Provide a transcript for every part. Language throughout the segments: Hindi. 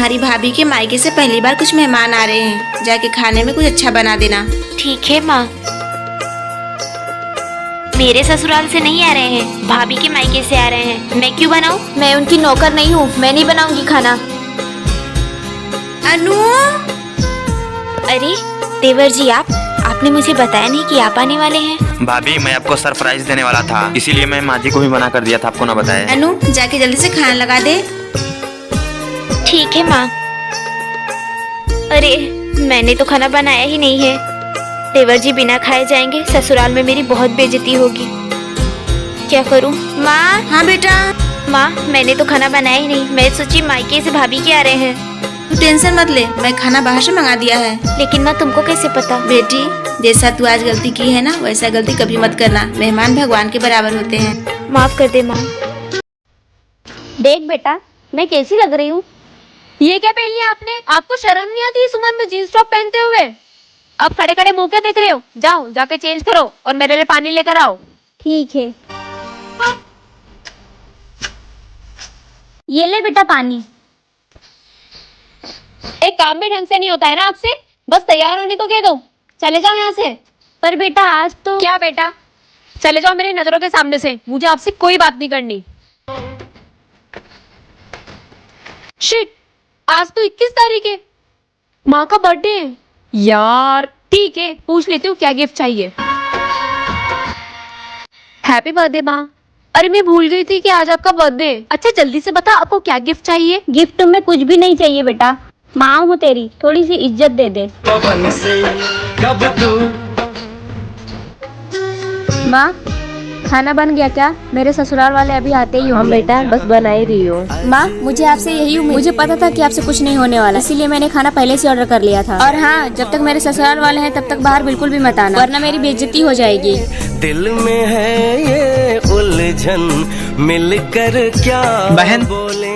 तुम्हारी भाभी के मायके से पहली बार कुछ मेहमान आ रहे हैं, जाके खाने में कुछ अच्छा बना देना। ठीक है माँ। मेरे ससुराल से नहीं आ रहे हैं, भाभी के मायके से आ रहे हैं। मैं क्यों बनाऊं? मैं उनकी नौकर नहीं हूँ, मैं नहीं बनाऊंगी खाना। अनु, अरे देवर जी, आपने मुझे बताया नहीं कि आप आने वाले हैं। भाभी मैं आपको सरप्राइज देने वाला था, इसीलिए मैं माँ जी को भी मना कर दिया था आपको ना बताया। अनु जाके जल्दी से खाना लगा दे। ठीक है माँ। अरे मैंने तो खाना बनाया ही नहीं है। देवर जी बिना खाए जाएंगे, ससुराल में मेरी बहुत बेइज्जती होगी। क्या करूं? माँ। हाँ बेटा। माँ मैंने तो खाना बनाया ही नहीं, मैं सोची मायके से भाभी के आ रहे हैं। तू टेंशन मत ले, मैं खाना बाहर से मंगा दिया है। लेकिन माँ तुमको कैसे पता? बेटी जैसा तू आज गलती की है ना, वैसा गलती कभी मत करना। मेहमान भगवान के बराबर होते हैं। माफ कर दे माँ। देख बेटा, मैं कैसी लग रही हूँ? ये क्या पहन लिया आपने? आपको शर्म नहीं आती इस उम्र में जींस टॉप पहनते हुए? अब खड़े खड़े मुंह क्या देख रहे हो? जाओ जाके चेंज करो और मेरे लिए पानी लेकर आओ। ठीक है, ये ले बेटा पानी। एक काम भी ढंग से नहीं होता है ना आपसे? बस तैयार होने को कह दो, चले जाओ यहाँ से। पर बेटा आज तो। क्या बेटा? चले जाओ मेरी नजरों के सामने से, मुझे आपसे कोई बात नहीं करनी। शिट, आज तो 21 तारीख है, माँ का बर्थडे है यार। ठीक है, पूछ लेती हूँ क्या गिफ्ट चाहिए। हैप्पी बर्थडे माँ। अरे मैं भूल गई थी कि आज आपका बर्थडे है। अच्छा जल्दी से बता, आपको क्या गिफ्ट चाहिए? गिफ्ट में कुछ भी नहीं चाहिए बेटा, माँ हूँ तेरी, थोड़ी सी इज्जत दे दे। माँ खाना बन गया क्या? मेरे ससुराल वाले अभी आते ही होंगे। बेटा बस बना ही रही हूँ। माँ मुझे आपसे यही उम्मीद, मुझे पता था कि आपसे कुछ नहीं होने वाला, इसीलिए मैंने खाना पहले से ऑर्डर कर लिया था। और हाँ, जब तक मेरे ससुराल वाले हैं तब तक बाहर बिल्कुल भी मत आना, वरना मेरी बेइज्जती हो जाएगी। दिल में है ये उलझन, मिलकर क्या बहन बोले।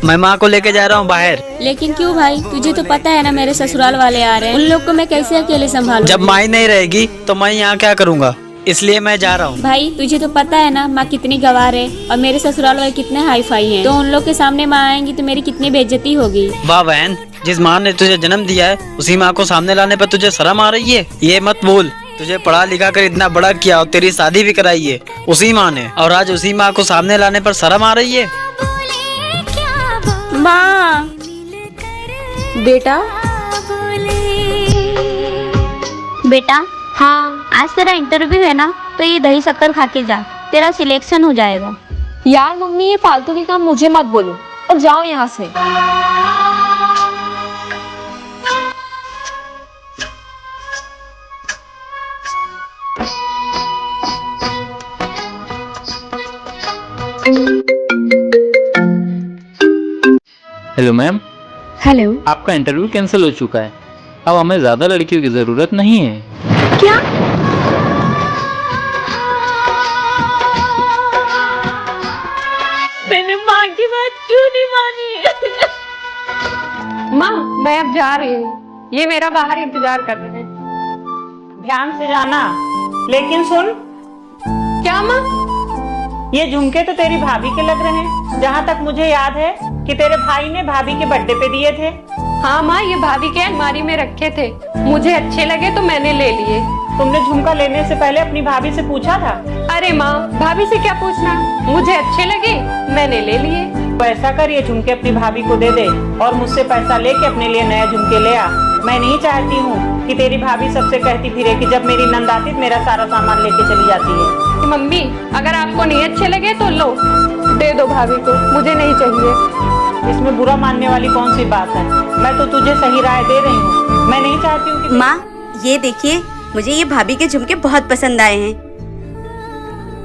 मैं माँ को लेके जा रहा हूँ बाहर। लेकिन क्यों भाई, तुझे तो पता है ना मेरे ससुराल वाले आ रहे हैं, उन लोग को मैं कैसे अकेले संभालूं? जब माँ ही नहीं रहेगी तो मैं यहाँ क्या करूँगा, इसलिए मैं जा रहा हूँ। भाई तुझे तो पता है ना माँ कितनी गवार है, और मेरे ससुराल वाले कितने हाई फाई हैं, तो उन लोग के सामने माँ आएंगी तो मेरी कितनी बेइज्जती होगी। वाह बहन, जिस माँ ने तुझे जन्म दिया है उसी माँ को सामने लाने पर तुझे शर्म आ रही है? ये मत भूल, तुझे पढ़ा लिखा कर इतना बड़ा किया और तेरी शादी भी कराई है उसी माँ ने, और आज उसी माँ को सामने लाने पर शर्म आ रही है? माँ। बेटा बेटा हाँ, आज तेरा इंटरव्यू है ना, तो ये दही शक्कर खा के जा, तेरा सिलेक्शन हो जाएगा। यार मम्मी, ये फालतू के काम मुझे मत बोलो और जाओ यहाँ से। Hello ma'am. हेलो। आपका इंटरव्यू कैंसिल हो चुका है, अब हमें ज्यादा लड़कियों की जरूरत नहीं है। क्या? मैंने माँ की बात क्यों नहीं मानी? माँ मैं अब जा रही हूँ, ये मेरा बाहर इंतजार कर रहे हैं। ध्यान से जाना, लेकिन सुन। क्या माँ? ये झुमके तो तेरी भाभी के लग रहे हैं। जहाँ तक मुझे याद है कि तेरे भाई ने भाभी के बर्थडे पे दिए थे। हाँ माँ, ये भाभी के अलमारी में रखे थे, मुझे अच्छे लगे तो मैंने ले लिए। तुमने झुमका लेने से पहले अपनी भाभी से पूछा था? अरे माँ, भाभी से क्या पूछना, मुझे अच्छे लगे मैंने ले लिए। तो ऐसा कर, ये झुमके अपनी भाभी को दे दे और मुझसे पैसा लेके अपने लिए नया झुमके ले आ। मैं नहीं चाहती हूँ कि तेरी भाभी सबसे कहती फिरे कि जब मेरी नंद आती मेरा सारा सामान लेके चली जाती है। मम्मी अगर आपको नहीं अच्छे लगे तो लो, दे दो भाभी को, मुझे नहीं चाहिए। इसमें बुरा मानने वाली कौन सी बात है? मैं तो तुझे सही राय दे रही हूँ। मैं नहीं चाहती हूँ कि माँ ये देखिए, मुझे ये भाभी के झुमके बहुत पसंद आए हैं,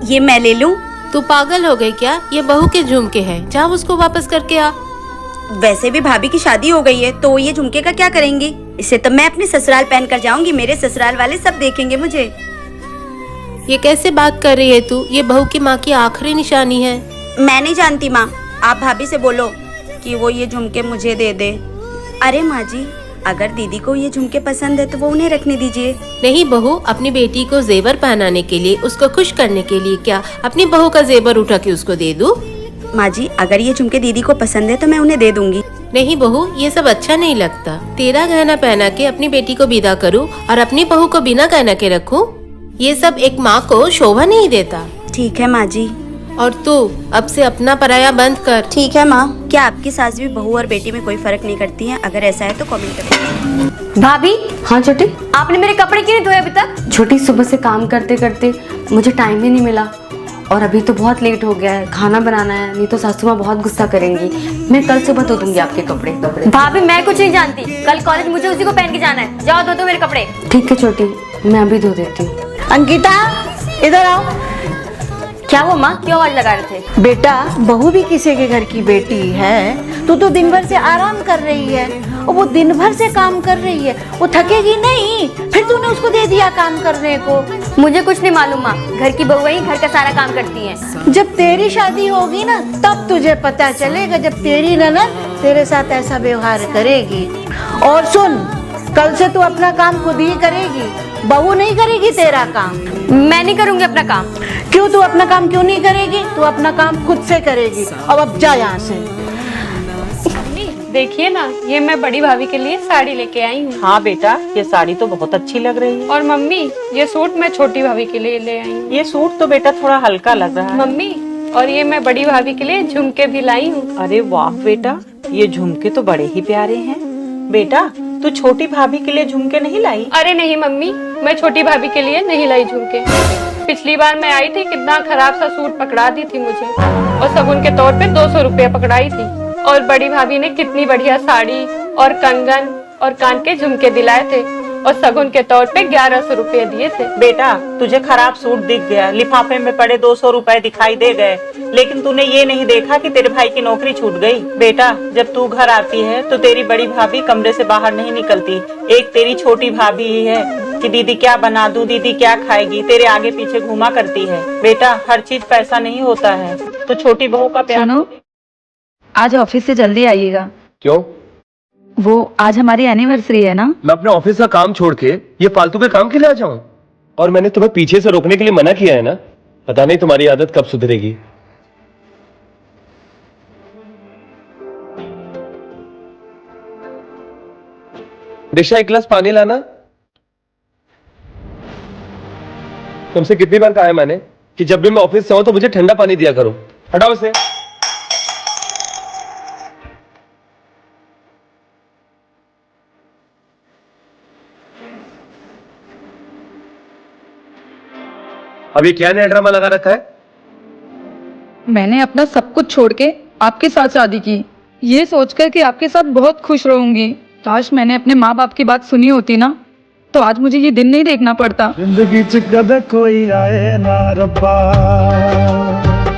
ये मैं ले लूं? तू पागल हो गई क्या? ये बहू के झुमके हैं, जा उसको वापस करके आ। वैसे भी भाभी की शादी हो गई है तो ये झुमके का क्या करेंगी? इसे तो मैं अपने ससुराल पहन कर जाऊंगी, मेरे ससुराल वाले सब देखेंगे मुझे। ये कैसे बात कर रही है तू? ये बहू की माँ की आखिरी निशानी है। मैं नहीं जानती माँ, आप भाभी से बोलो कि वो ये झुमके मुझे दे दे। अरे माँ जी, अगर दीदी को ये झुमके पसंद है तो वो उन्हें रखने दीजिए। नहीं बहू, अपनी बेटी को जेवर पहनाने के लिए, उसको खुश करने के लिए क्या अपनी बहू का जेवर उठा के उसको दे दूं? माँ जी, अगर ये झुमके दीदी को पसंद है तो मैं उन्हें दे दूंगी। नहीं बहू, ये सब अच्छा नहीं लगता। तेरा गहना पहना के अपनी बेटी को विदा करूं और अपनी बहू को बिना गहना के रखूं, ये सब एक माँ को शोभा नहीं देता। ठीक है माँ जी। और तू अब से अपना पराया बंद कर। ठीक है माँ। क्या आपकी सास भी बहू और बेटी में कोई फर्क नहीं करती है? अगर ऐसा है तो कमेंट करें। भाभी। हाँ छोटी, आपने मेरे कपड़े क्यों नहीं धोए अभी तक? छोटी, सुबह से काम करते करते मुझे टाइम ही नहीं मिला और अभी तो बहुत लेट हो गया है, खाना बनाना है, नहीं तो सासू माँ बहुत गुस्सा करेंगी। मैं कल सुबह धो दूंगी आपके कपड़े। भाभी मैं कुछ नहीं जानती, कल कॉलेज मुझे उसी को पहन के जाना है। जाओ धो दो मेरे कपड़े। ठीक है छोटी, मैं अभी धो देती हूँ। अंकिता, इधर आओ। क्या हुआ माँ, क्यों आवाज लगा रहे थे? बेटा, बहू भी किसी के घर की बेटी है। तू तो दिन भर से आराम कर रही है और वो दिन भर से काम कर रही है, वो थकेगी नहीं? फिर तूने उसको दे दिया काम करने को। मुझे कुछ नहीं मालूम माँ, घर की बहू ही घर का सारा काम करती है। जब तेरी शादी होगी ना तब तुझे पता चलेगा, जब तेरी ननद तेरे साथ ऐसा व्यवहार करेगी। और सुन, कल से तू अपना काम खुद ही करेगी, बहू नहीं करेगी तेरा काम। मैं नहीं करूँगी अपना काम। क्यों? तू अपना काम क्यों नहीं करेगी? तू अपना काम खुद से करेगी। अब जा यहाँ से। देखिए ना, ये मैं बड़ी भाभी के लिए साड़ी लेके आई हूँ। हाँ बेटा, ये साड़ी तो बहुत अच्छी लग रही है। और मम्मी, ये सूट मैं छोटी भाभी के लिए ले आई हूँ। ये सूट तो बेटा थोड़ा हल्का लग रहा है। मम्मी, और ये मैं बड़ी भाभी के लिए झुमके भी लाई हूँ। अरे वाह बेटा, ये झुमके तो बड़े ही प्यारे हैं। बेटा, तू छोटी भाभी के लिए झुमके नहीं लाई? अरे नहीं मम्मी, मैं छोटी भाभी के लिए नहीं लाई झुमके। पिछली बार मैं आई थी, कितना खराब सा सूट पकड़ा दी थी मुझे और शगुन के तौर पे 200 रुपये पकड़ाई थी। और बड़ी भाभी ने कितनी बढ़िया साड़ी और कंगन और कान के झुमके दिलाए थे और शगुन के तौर पे 1100 रुपये दिए थे। बेटा, तुझे खराब सूट दिख गया, लिफाफे में पड़े 200 रुपए दिखाई दे गए, लेकिन तूने ये नहीं देखा कि तेरे भाई की नौकरी छूट गई। बेटा, जब तू घर आती है तो तेरी बड़ी भाभी कमरे से बाहर नहीं निकलती। एक तेरी छोटी भाभी ही है कि दीदी क्या बना दूं, दीदी क्या खाएगी, तेरे आगे पीछे घूमा करती है। बेटा, हर चीज पैसा नहीं होता है, तो छोटी बहू का प्यार। आज ऑफिस से जल्दी आइएगा। क्यों? वो आज हमारी एनिवर्सरी है ना। मैं अपने ऑफिस का काम छोड़ के ये फालतू के काम के लिए आ जाऊं? और मैंने तुम्हें पीछे से रोकने के लिए मना किया है ना। पता नहीं तुम्हारी आदत कब सुधरेगी। दिशा, एक गिलास पानी लाना। तुमसे कितनी बार कहा है मैंने कि जब भी मैं ऑफिस से आऊं तो मुझे ठंडा पानी दिया करो। हटाओ इसे। अब ये क्या नया ड्रामा लगा रखा है? मैंने अपना सब कुछ छोड़ के आपके साथ शादी की, ये सोचकर कि आपके साथ बहुत खुश रहूंगी। काश मैंने अपने माँ बाप की बात सुनी होती ना, तो आज मुझे ये दिन नहीं देखना पड़ता। जिंदगी च कदे कोई आए ना रब्बा।